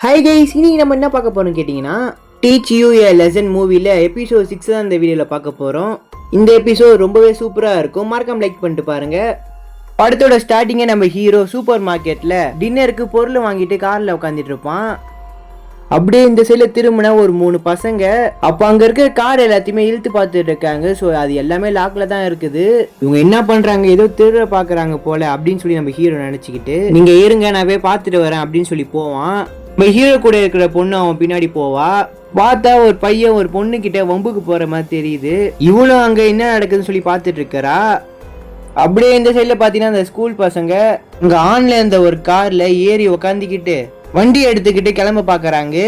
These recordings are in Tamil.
ஹை கைஸ், இன்னைக்கு நம்ம என்ன பார்க்க போறோம் கேட்டிங்கன்னா, டீச் யூ எ லெசன் மூவியில் எபிசோட் 6 தான் இந்த வீடியோவில் பார்க்க போகிறோம். இந்த எபிசோட் ரொம்பவே சூப்பராக இருக்கும், மறக்காம லைக் பண்ணிட்டு பாருங்க. படத்தோட ஸ்டார்டிங்கே நம்ம ஹீரோ சூப்பர் மார்க்கெட்டில் டின்னருக்கு பொருள் வாங்கிட்டு காரில் உட்காந்துட்டு இருப்பான். அப்படியே இந்த சைடில் திரும்பினா ஒரு 3 பசங்க அப்போ அங்கே இருக்கிற கார் எல்லாத்தையுமே இழுத்து பார்த்துட்டு இருக்காங்க. ஸோ அது எல்லாமே லாக்கில் தான் இருக்குது. இவங்க என்ன பண்ணுறாங்க, ஏதோ திருட பார்க்குறாங்க போல அப்படின்னு சொல்லி நம்ம ஹீரோ நினச்சிக்கிட்டு, நீங்கள் இருங்க நான் போய் பார்த்துட்டு வரேன் அப்படின்னு சொல்லி போவான். நம்ம ஹீரோ கூட இருக்கிற பொண்ணு அவன் பின்னாடி போவா. பார்த்தா ஒரு பையன் ஒரு பொண்ணு கிட்ட வம்புக்கு போற மாதிரி தெரியுது. இவளும் அங்க என்ன நடக்குதுன்னு சொல்லி பார்த்துட்டு இருக்கறா. அப்படியே இந்த சைட்ல பாத்தீங்கன்னா அந்த ஸ்கூல் பசங்க அங்க ஆன்ல இருந்த ஒரு கார்ல ஏறி உக்காந்துக்கிட்டு வண்டி எடுத்துக்கிட்டு கிளம்ப பாக்குறாங்க.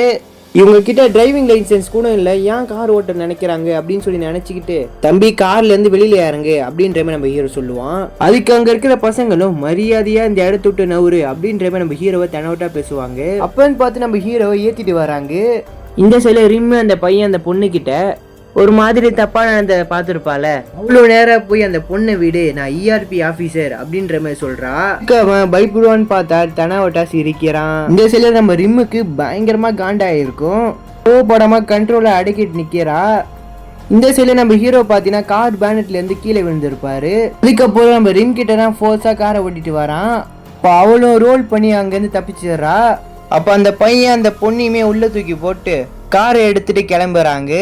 இவங்க கிட்ட டிரைவிங் லைசன்ஸ் கூட இல்ல, ஏன் கார் ஓட்ட நினைக்கிறாங்க அப்படின்னு சொல்லி நினைச்சுக்கிட்டு, தம்பி கார்ல இருந்து வெளியில இறங்கு அப்படின்ற மாதிரி நம்ம ஹீரோ சொல்லுவான். அதுக்கு அங்க இருக்கிற பசங்களும் மரியாதையா இந்த இடத்த விட்டு நவுரு அப்படின்ற மாதிரி நம்ம ஹீரோவை தெனவட்டா பேசுவாங்க. அப்பன்னு பார்த்து நம்ம ஹீரோவை ஏத்திட்டு வராங்க. இந்த சைடுல ரிம்மு அந்த பையன் அந்த பொண்ணு கிட்ட ஒரு மாதிரி தப்பான அந்த பார்த்துருப்பால, அவ்வளோ நேரம் போய் அந்த பொண்ணை விடு, நான் இஆர்பி ஆபீசர் அப்படின்ற மாதிரி சொல்றா. அவன் பயப்படுவான்னு பார்த்தா தனாவட்டா சிரிக்கிறான். இந்த சில நம்ம ரிம்முக்கு பயங்கரமா காண்டாயிருக்கும். கோபப்படாம கண்ட்ரோலை அடக்கிட்டு நிக்கிறா. இந்த சைடுல நம்ம ஹீரோ பாத்தீங்கன்னா கார் பேனட்ல இருந்து கீழே விழுந்திருப்பாரு. அதுக்கப்புறம் நம்ம ரிம் கிட்ட தான் ஃபோர்ஸா காரை ஓட்டிட்டு வரான். இப்போ அவளும் ரோல் பண்ணி அங்கிருந்து தப்பிச்சிடுறா. அப்ப அந்த பையன் அந்த பொண்ணையுமே உள்ள தூக்கி போட்டு காரை எடுத்துட்டு கிளம்புறாங்க.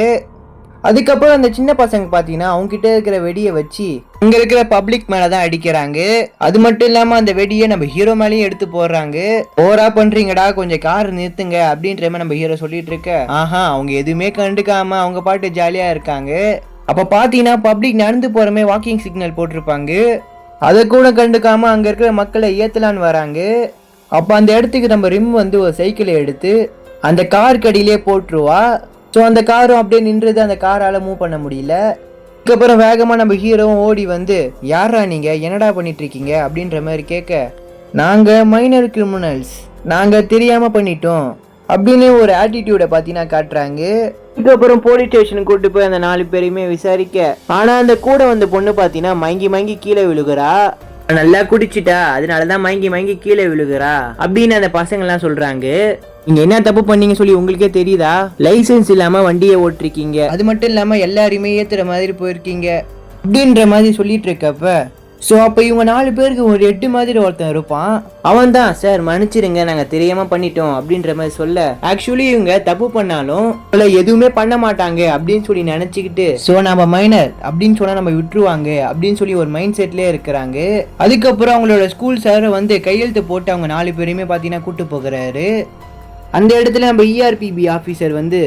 அதுக்கப்புறம் அந்த சின்ன பசங்க பாத்தீங்கன்னா அவங்க கிட்ட இருக்கிற வெடியை வச்சு இங்க இருக்கிற பப்ளிக் மேலதான் அடிக்கிறாங்க. அது மட்டும் இல்லாம அந்த வெடியை நம்ம ஹீரோ மேலேயும் எடுத்து போடுறாங்க. ஓரா பண்றீங்கடா, கொஞ்சம் கார் நிறுத்துங்க அப்படின்ற மாதிரி நம்ம ஹீரோ சொல்லிட்டு இருக்க, அவங்க எதுவுமே கண்டுக்காம அவங்க பாட்டு ஜாலியா இருக்காங்க. அப்ப பாத்தீங்கன்னா பப்ளிக் நடந்து போறமே வாக்கிங் சிக்னல் போட்டிருப்பாங்க. அதை கூட கண்டுக்காம அங்க இருக்கிற மக்களை ஏத்தலான்னு வராங்க. அப்ப அந்த இடத்துக்கு நம்ம ரிம் வந்து ஒரு சைக்கிளை எடுத்து அந்த கார் கடியிலே போட்டுருவா. ஸோ அந்த காரும் அப்படியே நின்றுது, அந்த காரால் மூவ் பண்ண முடியல. அதுக்கப்புறம் வேகமாக நம்ம ஹீரோவும் ஓடி வந்து, யாரா நீங்கள் என்னடா பண்ணிட்டு இருக்கீங்க அப்படின்ற மாதிரி கேட்க, நாங்கள் மைனர் கிரிமினல்ஸ், நாங்கள் தெரியாமல் பண்ணிட்டோம் அப்படின்னு ஒரு ஆட்டிடியூடை பார்த்தீங்கன்னா காட்டுறாங்க. அதுக்கப்புறம் போலீஸ் ஸ்டேஷனுக்கு கூட்டு போய் அந்த 4 பேரையுமே விசாரிக்க, ஆனால் அந்த கூட வந்த பொண்ணு பார்த்தீங்கன்னா மயங்கி கீழே விழுகிறா. நல்லா குடிச்சிட்டா, அதனாலதான் மயங்கி கீழே விழுகிறா அப்படின்னு அந்த பசங்க எல்லாம் சொல்றாங்க. நீங்க என்ன தப்பு பண்ணீங்க சொல்லி உங்களுக்கே தெரியுதா? லைசன்ஸ் இல்லாம வண்டியை ஓட்டிருக்கீங்க, அது மட்டும் இல்லாம எல்லாரையுமே ஏத்துற மாதிரி போயிருக்கீங்க அப்படின்ற மாதிரி சொல்லிட்டு இருக்கப்ப, ஸோ அப்போ இவங்க 4 பேருக்கு ஒரு 8 மாதிரி ஒருத்தன் இருப்பான். அவன் தான், சார் மன்னிச்சிருங்க நாங்கள் தெரியாம பண்ணிட்டோம் அப்படின்ற மாதிரி சொல்ல, ஆக்சுவலி இவங்க தப்பு பண்ணாலும் எதுவுமே பண்ண மாட்டாங்க அப்படின்னு சொல்லி நினைச்சுக்கிட்டு, ஸோ நம்ம மைனர் அப்படின்னு சொன்னா நம்ம விட்டுருவாங்க அப்படின்னு சொல்லி ஒரு மைண்ட் செட்லேயே இருக்கிறாங்க. அதுக்கப்புறம் அவங்களோட ஸ்கூல் சார் வந்து கையெழுத்து போட்டு அவங்க 4 பேரையுமே பார்த்தீங்கன்னா கூட்டு போகிறாரு. அந்த இடத்துல நம்ம இஆர்பிபி ஆஃபீஸர் வந்து,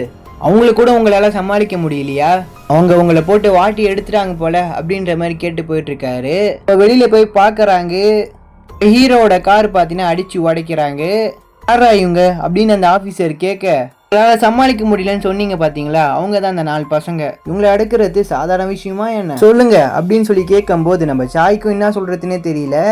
அவங்களுக்கு கூட உங்களால சமாளிக்க முடியலையா, அவங்க உங்களை போட்டு வாட்டி எடுத்துட்டாங்க போல அப்படின்ற மாதிரி கேட்டு போயிட்டு இருக்காரு. இப்போ வெளியில போய் பாக்குறாங்க, ஹீரோவோட கார் பார்த்தீங்கன்னா அடிச்சு உடைக்கிறாங்க. யாரா இவங்க அப்படின்னு அந்த ஆஃபீஸர் கேட்க, உங்களால சமாளிக்க முடியலன்னு சொன்னீங்க பாத்தீங்களா, அவங்க தான் அந்த 4 பசங்க, இவங்களை அடுக்கிறது சாதாரண விஷயமா என்ன சொல்லுங்க அப்படின்னு சொல்லி கேட்கும் போது நம்ம சாய்க்கும் என்ன சொல்றதுன்னே தெரியல.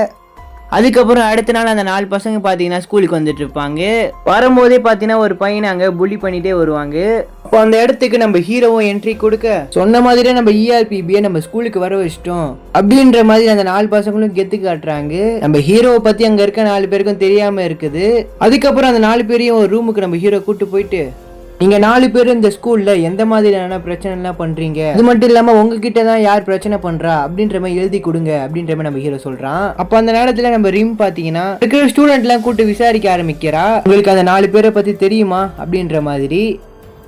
அதுக்கப்புறம் அடுத்த நாள் அந்த 4 பசங்க பார்த்தீங்கன்னா ஸ்கூலுக்கு வந்துட்டு இருப்பாங்க. வரும்போதே பார்த்தீங்கன்னா ஒரு பையனை அங்கே புள்ளி பண்ணிட்டே வருவாங்க. அப்போ அந்த இடத்துக்கு நம்ம ஹீரோவும் என்ட்ரி கொடுக்க, சொன்ன மாதிரியே நம்ம இஆர்பிபியை நம்ம ஸ்கூலுக்கு வர வச்சிட்டோம் அப்படின்ற மாதிரி அந்த 4 பசங்களும் கெத்து காட்டுறாங்க. நம்ம ஹீரோவை பற்றி அங்கே இருக்க 4 பேருக்கும் தெரியாம இருக்குது. அதுக்கப்புறம் அந்த 4 பேரையும் ஒரு ரூமுக்கு நம்ம ஹீரோ கூட்டு போயிட்டு, நீங்க 4 பேரும் இந்த ஸ்கூல்ல எந்த மாதிரியான பிரச்சனை எல்லாம் பண்றீங்க, அது மட்டும் இல்லாம உங்ககிட்ட தான் யார் பிரச்சனை பண்றா அப்படின்ற மாதிரி எழுதி கொடுங்க அப்படின்ற மாதிரி நம்ம ஹீரோ சொல்றான். அப்ப அந்த நேரத்துல நம்ம ரிம் பாத்தீங்கன்னா இருக்கிற ஸ்டூடெண்ட் எல்லாம் கூட்டு விசாரிக்க ஆரம்பிக்கிறா. உங்களுக்கு அந்த 4 பேரை பத்தி தெரியுமா அப்படின்ற மாதிரி,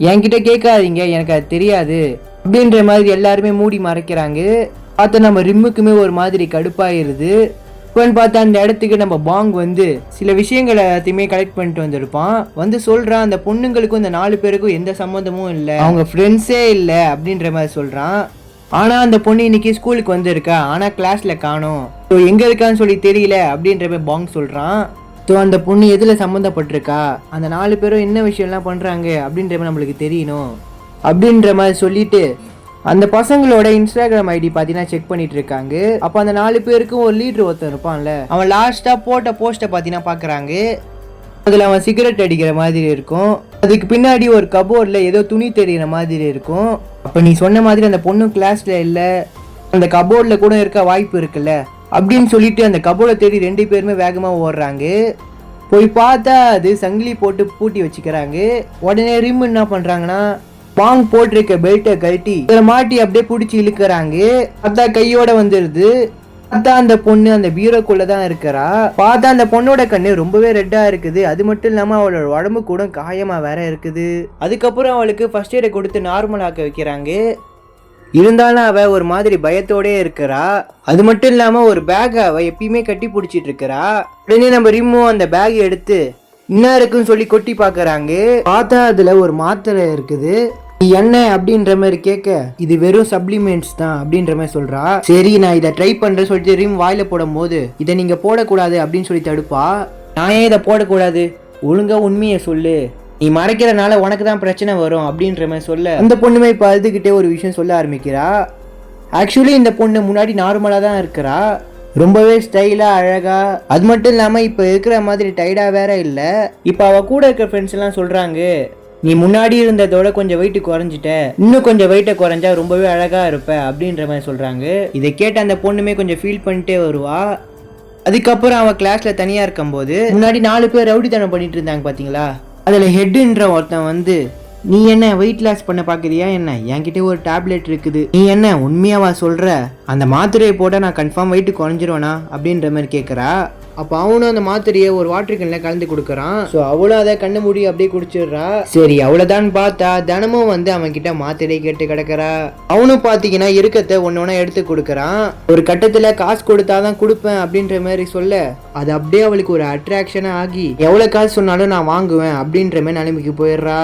என்கிட்ட கேட்காதீங்க எனக்கு அது தெரியாது அப்படின்ற மாதிரி எல்லாருமே மூடி மறைக்கிறாங்க. பார்த்து நம்ம ரிம்முக்குமே ஒரு மாதிரி கடுப்பாயிருது. பார்த்தா அந்த இடத்துக்கு நம்ம பாங் வந்து சில விஷயங்களை எல்லாத்தையுமே கலெக்ட் பண்ணிட்டு வந்திருப்பான். வந்து சொல்றான், அந்த பொண்ணுங்களுக்கும் இந்த 4 பேருக்கும் எந்த சம்மந்தமும் இல்லை, அவங்க ஃப்ரெண்ட்ஸே இல்லை அப்படின்ற மாதிரி சொல்றான். ஆனா அந்த பொண்ணு இன்னைக்கு ஸ்கூலுக்கு வந்திருக்கா, ஆனா கிளாஸ்ல காணோம், ஸோ எங்க இருக்கான்னு சொல்லி தெரியல அப்படின்ற மாதிரி பாங் சொல்றான். ஸோ அந்த பொண்ணு எதுல சம்மந்தப்பட்டிருக்கா, அந்த 4 பேரும் என்ன விஷயம்லாம் பண்றாங்க அப்படின்ற மாதிரி நம்மளுக்கு தெரியணும் அப்படின்ற மாதிரி சொல்லிட்டு அந்த பசங்களோட இன்ஸ்டாகிராம் ஐடி பார்த்தீங்கன்னா செக் பண்ணிட்டு இருக்காங்க. அப்போ அந்த 4 பேருக்கும் ஒரு லீடர் ஒருத்தன் இருப்பான்ல, அவன் லாஸ்டா போட்ட போஸ்ட்டை பார்த்தீங்கன்னா பார்க்குறாங்க. அதில் அவன் சிகரெட் அடிக்கிற மாதிரி இருக்கும். அதுக்கு பின்னாடி ஒரு கபோர்டில் ஏதோ துணி தெரிகிற மாதிரி இருக்கும். அப்போ நீ சொன்ன மாதிரி அந்த பொண்ணு கிளாஸ்ல இல்லை, அந்த கபோர்டில் கூட இருக்க வாய்ப்பு இருக்குல்ல அப்படின்னு சொல்லிட்டு அந்த கபோர்டை தேடி 2 பேருமே வேகமாக ஓடுறாங்க. போய் பார்த்தா அது சங்கிலி போட்டு பூட்டி வச்சுக்கிறாங்க. உடனே ரிம் என்ன பண்றாங்கன்னா பாங் போட்டிருக்க பெல்ட்டை கழட்டி இதில் மாட்டி அப்படியே பிடிச்சி இழுக்கிறாங்க. அதான் கையோட வந்துருது. பார்த்தா அந்த பொண்ணு அந்த பீரோக்குள்ள தான் இருக்கிறா. பார்த்தா அந்த பொண்ணோட கண்ணு ரொம்பவே ரெட்டா இருக்குது. அது மட்டும் இல்லாம அவளோட உடம்பு கூட காயமா வேற இருக்குது. அதுக்கப்புறம் அவளுக்கு ஃபர்ஸ்ட் எய்டை கொடுத்து நார்மல் ஆக்க வைக்கிறாங்க. இருந்தாலும் அவ ஒரு மாதிரி பயத்தோடே இருக்கிறா. அது மட்டும் இல்லாம ஒரு பேக் அவ எப்பயுமே கட்டி பிடிச்சிட்டு இருக்கிறா. உடனே நம்ம ரிம்மு அந்த பேக் எடுத்து என்ன இருக்குன்னு சொல்லி கொட்டி பாக்குறாங்க. பார்த்தா அதுல ஒரு மாத்திரை இருக்குது. என்ன அப்படின்ற மாதிரி கேட்க இது வெறும் சப்ளிமெண்ட்ஸ் தான் அப்படின்ற மாதிரி சொல்றா. சரி நான் இதை ட்ரை பண்றேன்னு சொல்லிட்டு ரிம் வாயில போடும் போது இதை நீங்க போடக்கூடாது அப்படின்னு சொல்லி தடுப்பா. நான் ஏன் இதை போடக்கூடாது, ஒழுங்கா உண்மையை சொல்லு, நீ மறைக்கிறனால உனக்கு தான் பிரச்சனை வரும் அப்படின்ற மாதிரி சொல்ல அந்த பொண்ணுமே இப்போ அழுதுகிட்டே ஒரு விஷயம் சொல்ல ஆரம்பிக்கிறா. ஆக்சுவலி இந்த பொண்ணு முன்னாடி நார்மலாக தான் இருக்கிறா, ரொம்பவே ஸ்டைலாக அழகா. அது மட்டும் இல்லாமல் இப்போ இருக்கிற மாதிரி டைடாக வேற இல்லை. இப்போ அவள் கூட இருக்கிற ஃப்ரெண்ட்ஸ் எல்லாம் சொல்கிறாங்க நீ முன்னாடி இருந்ததோட கொஞ்சம் வெயிட் குறைஞ்சிட்ட, இன்னும் கொஞ்சம் வெயிட்டை குறைஞ்சா ரொம்பவே அழகா இருப்ப அப்படின்ற மாதிரி சொல்கிறாங்க. இதை கேட்ட அந்த பொண்ணுமே கொஞ்சம் ஃபீல் பண்ணிட்டே வருவா. அதுக்கப்புறம் அவன் கிளாஸ்ல தனியாக இருக்கும்போது முன்னாடி 4 பேர் ரவுடித்தனம் பண்ணிட்டு இருந்தாங்க பார்த்தீங்களா, அதில் ஹெட்டுன்ற ஒருத்தன் வந்து நீ என்ன வெயிட் லாஸ் பண்ண பார்க்குறியா என்ன, என்கிட்ட ஒரு டேப்லெட் இருக்குது, நீ என்ன உண்மையாவா சொல்கிற, அந்த மாத்திரையை போட்டால் நான் கன்ஃபார்ம் வெயிட் குறைஞ்சிருவேனா அப்படின்ற மாதிரி கேட்குறா. அப்போ அவனும் அந்த மாத்திரையை ஒரு வாட்டர் கேனில் கலந்து கொடுக்குறான். ஸோ அவளும் அதை கண்ணு மூடி அப்படியே குடிச்சிடுறா. சரி அவ்வளோதான் பார்த்தா தினமும் வந்து அவன் கிட்ட மாத்திரையை கேட்டு கிடக்குறா. அவனும் பார்த்தீங்கன்னா இருக்கத்தை ஒன்று ஒன்றா எடுத்து கொடுக்குறான். ஒரு கட்டத்தில் காசு கொடுத்தாதான் கொடுப்பேன் அப்படின்ற மாதிரி சொல்ல அது அப்படியே அவளுக்கு ஒரு அட்ராக்ஷனாக ஆகி எவ்வளோ காசு சொன்னாலும் நான் வாங்குவேன் அப்படின்ற மாதிரி நிலைமைக்கு போயிடுறா.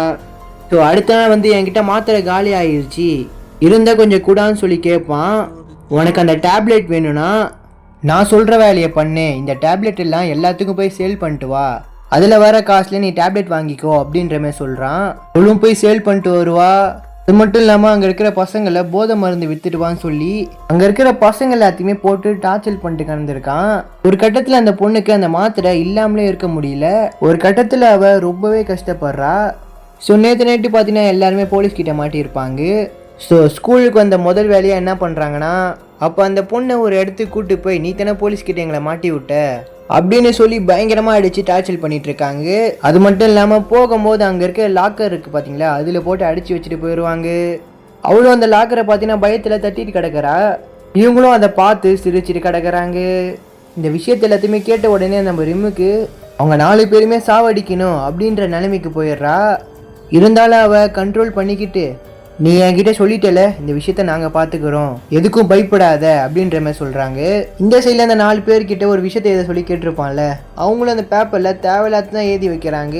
ஸோ அடுத்த நாள் வந்து என்கிட்ட மாத்திரை காலி ஆயிடுச்சு, இருந்தால் கொஞ்சம் கூடான்னு சொல்லி கேட்பான். உனக்கு அந்த டேப்லெட் வேணும்னா நான் சொல்கிற வேலையை பண்ணு, இந்த டேப்லெட் எல்லாம் எல்லாத்துக்கும் போய் சேல் பண்ணிட்டு வா, அதில் வர காசுல நீ டேப்லெட் வாங்கிக்கோ அப்படின்ற மாதிரி சொல்கிறான். அவளும் போய் சேல் பண்ணிட்டு வருவா. அது மட்டும் இல்லாமல் அங்கே இருக்கிற பசங்களை போதை மருந்து வித்துட்டுவான்னு சொல்லி அங்கே இருக்கிற பசங்க எல்லாத்தையுமே போட்டு டார்ச்சர் பண்ணிட்டு கிடந்திருக்கான். ஒரு கட்டத்தில் அந்த பொண்ணுக்கு அந்த மாத்திரை இல்லாமலே இருக்க முடியல. ஒரு கட்டத்தில் அவள் ரொம்பவே கஷ்டப்படுறா. ஸோ நேற்று நைட்டு பார்த்தீங்கன்னா எல்லாருமே போலீஸ்கிட்ட மாட்டியிருப்பாங்க. ஸோ ஸ்கூலுக்கு வந்த முதல் வேலையாக என்ன பண்ணுறாங்கன்னா அப்போ அந்த பொண்ணை ஒரு இடத்துக்கு கூட்டு போய் நீ தானே போலீஸ்கிட்ட எங்களை மாட்டி விட்ட அப்படின்னு சொல்லி பயங்கரமாக அடித்து டார்ச்சர் பண்ணிட்டு இருக்காங்க. அது மட்டும் இல்லாமல் போகும்போது அங்கே இருக்க லாக்கர் இருக்குது பார்த்தீங்களா, அதில் போட்டு அடித்து வச்சுட்டு போயிடுவாங்க. அவளும் அந்த லாக்கரை பார்த்தீங்கன்னா பயத்தில் தட்டிட்டு கிடக்கிறா. இவங்களும் அதை பார்த்து சிரிச்சிட்டு கிடக்குறாங்க. இந்த விஷயத்தை எல்லாத்தையுமே கேட்ட உடனே நம்ம ரிம்முக்கு அவங்க 4 பேருமே சாவடிக்கணும் அப்படின்ற நிலைமைக்கு போயிடுறா. இருந்தாலும் அவள் கண்ட்ரோல் பண்ணிக்கிட்டு நீ என்கிட்ட சொல்லிட்டல இந்த விஷயத்த நாங்கள் பார்த்துக்கிறோம், எதுக்கும் பயப்படாத அப்படின்ற மாதிரி சொல்கிறாங்க. இந்த சைடில் அந்த 4 பேர்கிட்ட ஒரு விஷயத்தை எதை சொல்லி கேட்டிருப்பான்ல, அவங்களும் அந்த பேப்பரில் தேவையில்லாத தான் எழுதி வைக்கிறாங்க.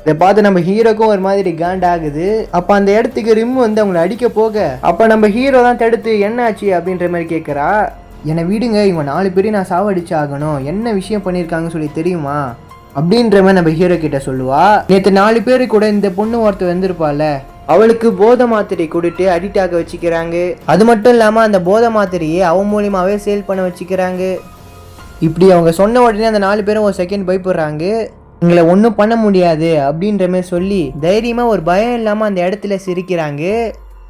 இதை பார்த்து நம்ம ஹீரோக்கும் ஒரு மாதிரி காண்டாகுது. அப்போ அந்த இடத்துக்கு ரிம் வந்து அவங்களை அடிக்க போக அப்போ நம்ம ஹீரோ தான் தடுத்து என்ன ஆச்சு அப்படின்ற மாதிரி கேட்குறா. என்னை விடுங்க, இவங்க 4 பேரையும் நான் சாவடிச்சு ஆகணும், என்ன விஷயம் பண்ணியிருக்காங்கன்னு சொல்லி தெரியுமா அப்படின்ற மாதிரி நம்ம ஹீரோ கிட்ட சொல்லுவா. நேற்று 4 பேரு கூட இந்த பொண்ணு ஒருத்தர் வந்திருப்பாள், அவளுக்கு போதை மாத்திரை கொடுத்து அடிக்ட் ஆக வச்சுக்கிறாங்க. அது மட்டும் இல்லாமல் அந்த போதை மாத்திரையை அவன் மூலியமாகவே சேல் பண்ண வச்சுக்கிறாங்க. இப்படி அவங்க சொன்ன உடனே அந்த 4 பேரும் ஒரு செகண்ட் பயப்படுறாங்க. எங்களை ஒன்றும் பண்ண முடியாது அப்படின்ற மாதிரி சொல்லி தைரியமாக ஒரு பயம் இல்லாமல் அந்த இடத்துல சிரிக்கிறாங்க.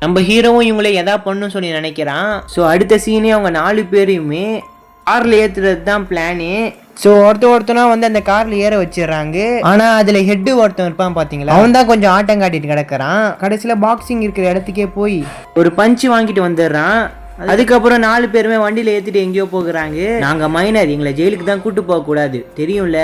நம்ம ஹீரோவும் இவங்களே எதா பண்ணுன்னு சொல்லி நினைக்கிறான். ஸோ அடுத்த சீனே அவங்க 4 பேரையுமே காரில் ஏற்றுறது தான் பிளானே. ஸோ ஒருத்தனா வந்து அந்த கார்ல ஏற வச்சிடறாங்க. ஆனா அதுல ஹெட்டு ஒருத்தன் இருப்பான் பாத்தீங்களா, அவன் தான் கொஞ்சம் ஆட்டம் காட்டிட்டு கிடக்குறான். கடைசியில பாக்ஸிங் இருக்கிற இடத்துக்கே போய் ஒரு பஞ்சு வாங்கிட்டு வந்துடுறான். அதுக்கப்புறம் 4 பேருமே வண்டியில ஏத்திட்டு எங்கேயோ போகிறாங்க. நாங்க மைனர், எங்களை ஜெயிலுக்கு தான் கூட்டு போக கூடாது தெரியும்ல.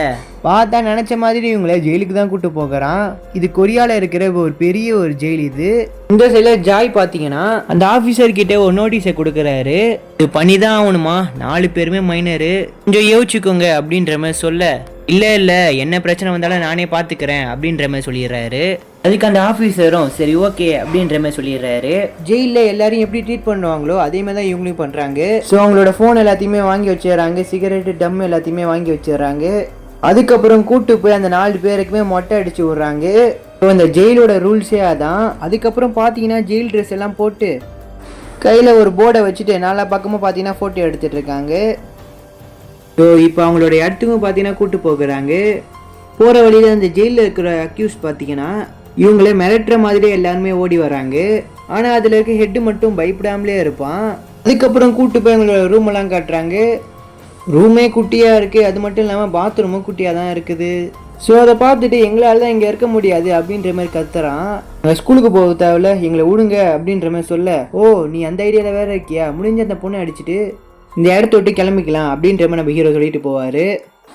பார்த்தா நினைச்ச மாதிரி இவங்களை ஜெயிலுக்கு தான் கூட்டு போகிறான். இது கொரியால இருக்கிற ஒரு பெரிய ஒரு ஜெயில் இது. இந்த சைடுல ஜாய் பாத்தீங்கன்னா அந்த ஆபீசர் கிட்ட ஒரு நோட்டீஸை கொடுக்கறாரு, இது பண்ணிதான் ஆகணுமா, 4 பேருமே மைனரு, கொஞ்சம் யோசிச்சுக்கோங்க அப்படின்ற மாதிரி சொல்ல இல்ல என்ன பிரச்சனை வந்தாலும் நானே பாத்துக்கிறேன் அப்படின்ற மாதிரி சொல்லிடுறாரு. அதுக்கு அந்த ஆஃபீஸரும் சரி ஓகே அப்படின்ற மாதிரி சொல்லிடுறாரு. ஜெயிலில் எல்லாரையும் எப்படி ட்ரீட் பண்ணுவாங்களோ அதே மாதிரி தான் இவங்களையும் பண்ணுறாங்க. ஸோ அவங்களோட ஃபோன் எல்லாத்தையுமே வாங்கி வச்சிடறாங்க, சிகரெட்டு டம் எல்லாத்தையுமே வாங்கி வச்சிடறாங்க. அதுக்கப்புறம் கூட்டு போய் அந்த 4 பேருக்குமே மொட்டை அடிச்சு விட்றாங்க. ஸோ இந்த ஜெயிலோட ரூல்ஸே அதான். அதுக்கப்புறம் பார்த்தீங்கன்னா ஜெயில் ட்ரெஸ் எல்லாம் போட்டு கையில் ஒரு போர்டை வச்சுட்டு 4 பக்கமும் பார்த்தீங்கன்னா ஃபோட்டோ எடுத்துகிட்டு இருக்காங்க. ஸோ இப்போ அவங்களோட இடத்துக்கும் பார்த்தீங்கன்னா கூட்டு போகிறாங்க. போகிற வழியில் அந்த ஜெயிலில் இருக்கிற அக்யூஸ் பார்த்தீங்கன்னா இவங்களே மிரட்டுற மாதிரி எல்லாருமே ஓடி வராங்க. ஆனால் அதில் இருக்க ஹெட்டு மட்டும் பயப்படாமலே இருப்பான். அதுக்கப்புறம் கூட்டு போய் அவங்களோட ரூமெல்லாம் காட்டுறாங்க. ரூமே குட்டியாக இருக்குது, அது மட்டும் இல்லாமல் பாத்ரூமும் குட்டியாக தான் இருக்குது. ஸோ அதை பார்த்துட்டு எங்களால் தான் இங்கே இருக்க முடியாது அப்படின்ற மாதிரி கத்துறான். நாங்கள் ஸ்கூலுக்கு போக தேவையில்ல, எங்களை விடுங்க அப்படின்ற மாதிரி சொல்ல, ஓ நீ அந்த ஐடியாவில் வேற இருக்கியா, முடிஞ்ச அந்த பொண்ணை அடிச்சுட்டு இந்த இடத்த விட்டு கிளம்பிக்கலாம் அப்படின்ற மாதிரி நம்ம ஹீரோ சொல்லிட்டு போவார்.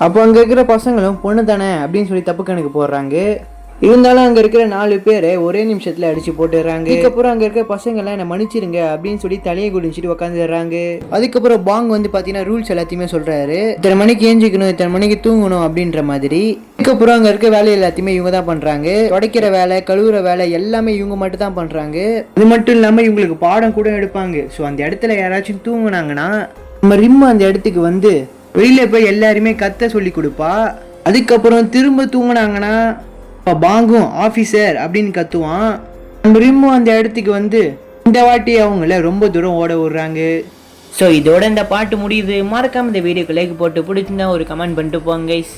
அப்போ அங்கே இருக்கிற பசங்களும் பொண்ணு தானே அப்படின்னு சொல்லி தப்பு கணக்கு போடுறாங்க. இருந்தாலும் அங்கே இருக்கிற 4 பேரை ஒரே நிமிஷத்தில் அடித்து போட்டுடுறாங்க. அதுக்கப்புறம் அங்கே இருக்கிற பசங்கள்லாம் என்னை மன்னிச்சிருங்க அப்படின்னு சொல்லி தலையை குடிச்சிட்டு உட்காந்துடுறாங்க. அதுக்கப்புறம் பாங் வந்து பார்த்தீங்கன்னா ரூல்ஸ் எல்லாத்தையுமே சொல்கிறாரு. இத்தனை மணிக்கு ஏஞ்சிக்கணும், இத்தனை மணிக்கு தூங்கணும் அப்படின்ற மாதிரி. அதுக்கப்புறம் அங்கே இருக்க வேலை எல்லாத்தையுமே இவங்க தான் பண்ணுறாங்க. துடைக்கிற வேலை, கழுவுற வேலை எல்லாமே இவங்க மட்டும் தான் பண்ணுறாங்க. இது மட்டும் இல்லாமல் இவங்களுக்கு பாடம் கூட எடுப்பாங்க. ஸோ அந்த இடத்துல யாராச்சும் தூங்குனாங்கன்னா நம்ம ரிம் அந்த இடத்துக்கு வந்து வெளியில் போய் எல்லாருமே கத்த சொல்லி கொடுப்பா. அதுக்கப்புறம் திரும்ப தூங்குனாங்கன்னா பாங்கும் ஆஃபீஸர் அப்படின்னு கத்துவான். நம்ம ரிம்மும் அந்த இடத்துக்கு வந்து இந்த வாட்டி அவங்கள ரொம்ப தூரம் ஓட விடுறாங்க. ஸோ இதோட இந்த பாட்டு முடியுது. மறக்காம இந்த வீடியோக்கு லைக் போட்டு பிடிச்சிருந்தா ஒரு கமெண்ட் பண்ணிட்டு போங்க கைஸ்.